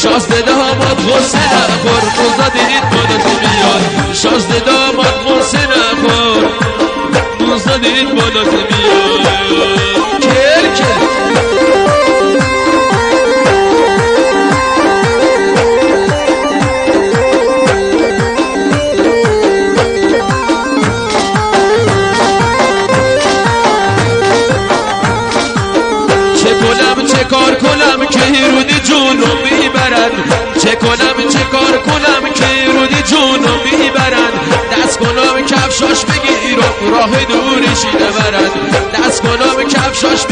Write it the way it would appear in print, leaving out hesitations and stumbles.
شازده داماد غصه نخور موزا دیدید بالات میاد شازده داماد غصه نخور موزا دیدید بالات میاد کل کل چه کار کنم که رودی جونو میبرن چه کنم چه کار کنم که رودی جونو میبرن دست کنم کفشاش بگیرم راه دورشی نبرن دست کنم کفشاش